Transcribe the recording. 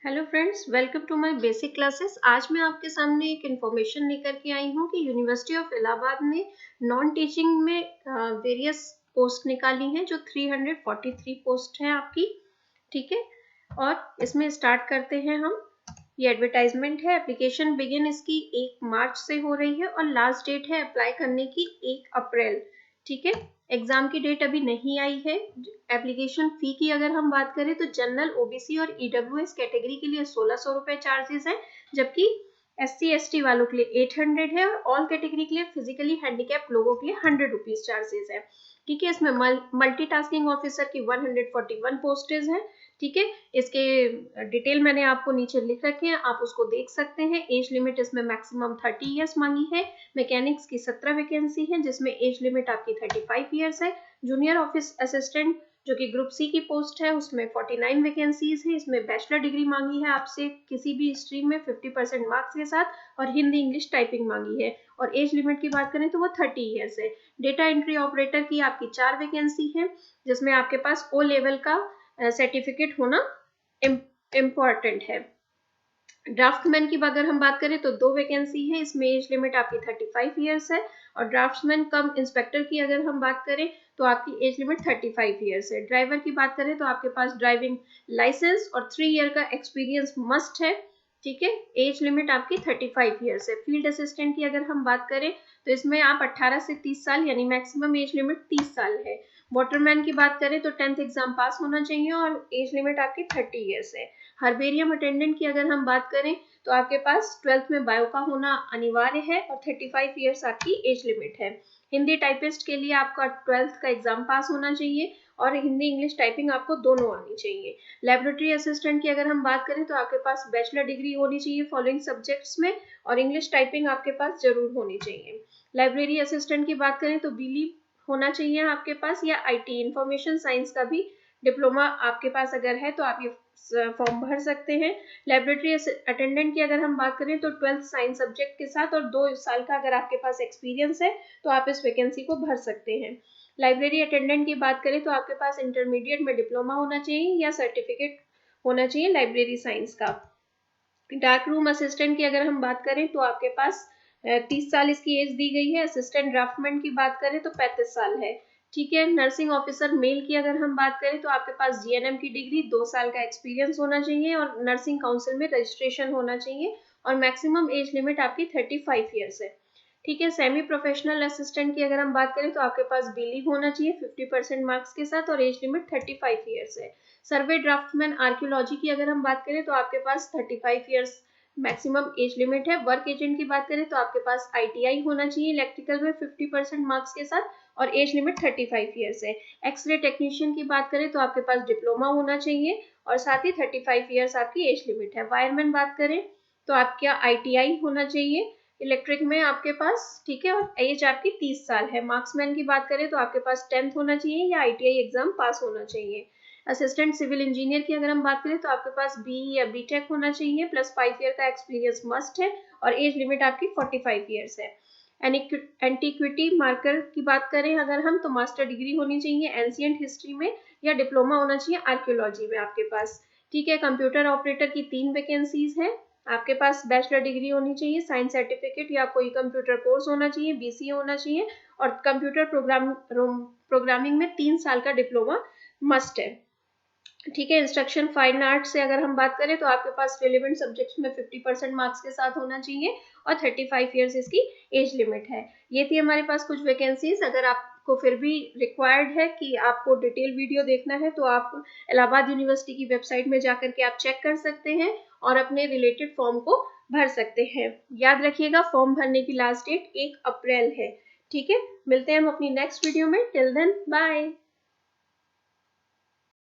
Hello friends, welcome to my basic classes. आज मैं आपके सामने एक इन्फॉर्मेशन लेकर के आई हूँ कि यूनिवर्सिटी ऑफ इलाहाबाद ने नॉन टीचिंग में वेरियस पोस्ट निकाली हैं, जो 343 पोस्ट हैं आपकी। ठीक है, और इसमें स्टार्ट करते हैं हम। ये एडवर्टाइजमेंट है। एप्लीकेशन बिगिन इसकी 1 मार्च से हो रही है और लास्ट डेट है अप्लाई करने की 1 अप्रैल। ठीक है, एग्जाम की डेट अभी नहीं आई है। एप्लीकेशन फी की अगर हम बात करें तो जनरल, ओबीसी और ईडब्ल्यूएस कैटेगरी के लिए 1600 रुपए चार्जेस है, जबकि SC ST वालों के लिए 800 है और ऑल कैटेगरी के लिए फिजिकली हैंडीकैप लोगों के लिए 100 रुपीज चार्जेस है। ठीक है, इसमें मल्टीटास्किंग ऑफिसर की 141 पोस्टेज हैं। ठीक है, इसके डिटेल मैंने आपको नीचे लिख रखे हैं, आप उसको देख सकते हैं। एज लिमिट इसमें मैक्सिमम 30 इयर्स मांगी है। मैकेनिक्स की 17 वैकेंसी है, जिसमें एज लिमिट आपकी 35 इयर्स है। जूनियर ऑफिस असिस्टेंट जो कि ग्रुप सी की पोस्ट है, उसमें 49 वैकेंसीज है। इसमें बैचलर डिग्री मांगी है आपसे किसी भी स्ट्रीम में 50% मार्क्स के साथ, और हिंदी इंग्लिश टाइपिंग मांगी है। और एज लिमिट की बात करें तो वो 30 इयर्स है। डेटा एंट्री ऑपरेटर की आपकी 4 वैकेंसी है, जिसमें आपके पास O लेवल का सर्टिफिकेट होना इम्पॉर्टेंट है। ड्राफ्टमैन की अगर हम बात करें तो 2 वैकेंसी है, इसमें एज लिमिट आपकी 35 इयर्स है। और ड्राफ्टमैन कम इंस्पेक्टर की अगर हम बात करें तो आपकी एज लिमिट 35 इयर्स है। ड्राइवर की बात करें तो आपके पास ड्राइविंग लाइसेंस और 3 ईयर का एक्सपीरियंस मस्ट है। ठीक है, एज लिमिट आपकी 35 इयर्स है। फील्ड असिस्टेंट की अगर हम बात करें तो इसमें आप 18 से 30 साल यानी मैक्सिमम एज लिमिट 30 साल है। वाटरमैन की बात करें तो 10th एग्जाम पास होना चाहिए और एज लिमिट आपकी 30 इयर्स है। हर्बेरियम अटेंडेंट की अगर हम बात करें तो आपके पास 12th में बायो का होना अनिवार्य है और 35 इयर्स आपकी एज लिमिट है। हिंदी टाइपिस्ट के लिए आपका 12th का एग्जाम पास होना चाहिए और हिंदी इंग्लिश टाइपिंग आपको दोनों आनी चाहिए। लेबोरेटरी असिस्टेंट की अगर हम बात करें तो आपके पास बैचलर डिग्री होनी चाहिए फॉलोइंग सब्जेक्ट्स में, और इंग्लिश टाइपिंग आपके पास जरूर होनी चाहिए। लाइब्रेरी असिस्टेंट की बात करें तो बीली होना चाहिए आपके पास, या IT इंफॉर्मेशन साइंस का भी डिप्लोमा आपके पास अगर है तो आप ये फॉर्म भर सकते हैं। लेबोरेटरी अटेंडेंट की अगर हम बात करें तो 12th साइंस सब्जेक्ट के साथ और 2 साल का अगर आपके पास एक्सपीरियंस है तो आप इस वैकेंसी को भर सकते हैं। लाइब्रेरी अटेंडेंट की बात करें तो आपके पास इंटरमीडिएट में डिप्लोमा होना चाहिए या सर्टिफिकेट होना चाहिए लाइब्रेरी साइंस का। डार्क रूम असिस्टेंट की अगर हम बात करें तो आपके पास 30 साल इसकी एज दी गई है। असिस्टेंट ड्राफ्टमैन की बात करें तो 35 साल है। ठीक है, नर्सिंग ऑफिसर मेल की अगर हम बात करें तो आपके पास GNM की डिग्री, 2 साल का एक्सपीरियंस होना चाहिए और नर्सिंग काउंसिल में रजिस्ट्रेशन होना चाहिए, और मैक्सिमम एज लिमिट आपकी 35 ईयर्स है। ठीक है, सेमी प्रोफेशनल असिस्टेंट की अगर हम बात करें तो आपके पास बीली होना चाहिए 50% मार्क्स के साथ और एज लिमिट 35 ईयर्स है। सर्वे ड्राफ्टमैन आर्कियोलॉजी की अगर हम बात करें तो आपके पास 35 ईयर्स मैक्सिमम एज लिमिट है। वर्क एजेंट की बात करें तो आपके पास ITI होना चाहिए इलेक्ट्रिकल में 50% मार्क्स के साथ और एज लिमिट 35 ईयर्स है। एक्सरे टेक्नीशियन की बात करें तो आपके पास डिप्लोमा होना चाहिए और साथ ही 35 ईयर्स आपकी एज लिमिट है। वायरमैन बात करें तो आपका ITI होना चाहिए इलेक्ट्रिक में आपके पास। ठीक है, और एज आपकी 30 साल है। मार्क्समैन की बात करें तो आपके पास 10th होना चाहिए या ITI एग्जाम पास होना चाहिए। असिस्टेंट सिविल इंजीनियर की अगर हम बात करें तो आपके पास BE या BTech होना चाहिए प्लस 5 ईयर का एक्सपीरियंस मस्ट है और एज लिमिट आपकी 45 ईयर्स है। एंटीक्विटी मार्कर की बात करें अगर हम तो मास्टर डिग्री होनी चाहिए एंशिएंट हिस्ट्री में या डिप्लोमा होना चाहिए आर्कियोलॉजी में आपके पास। ठीक है, कंप्यूटर ऑपरेटर की 3 वैकेंसीज है। आपके पास बैचलर डिग्री होनी चाहिए, साइंस सर्टिफिकेट या कोई कंप्यूटर कोर्स होना चाहिए, BCA होना चाहिए और कंप्यूटर प्रोग्रामिंग में 3 साल का डिप्लोमा मस्ट है। ठीक है, इंस्ट्रक्शन फाइन आर्ट से अगर हम बात करें तो आपके पास रिलेवेंट सब्जेक्ट्स में 50% मार्क्स के साथ होना चाहिए और 35 इयर्स इसकी एज लिमिट है। ये थी हमारे पास कुछ वैकेंसीज। अगर आपको फिर भी रिक्वायर्ड है कि आपको डिटेल वीडियो देखना है तो आप इलाहाबाद यूनिवर्सिटी की वेबसाइट में जाकर के आप चेक कर सकते हैं और अपने रिलेटेड फॉर्म को भर सकते हैं। याद रखिएगा, फॉर्म भरने की लास्ट डेट 1 अप्रैल है। ठीक है, मिलते हैं हम अपनी नेक्स्ट वीडियो में। Till then bye.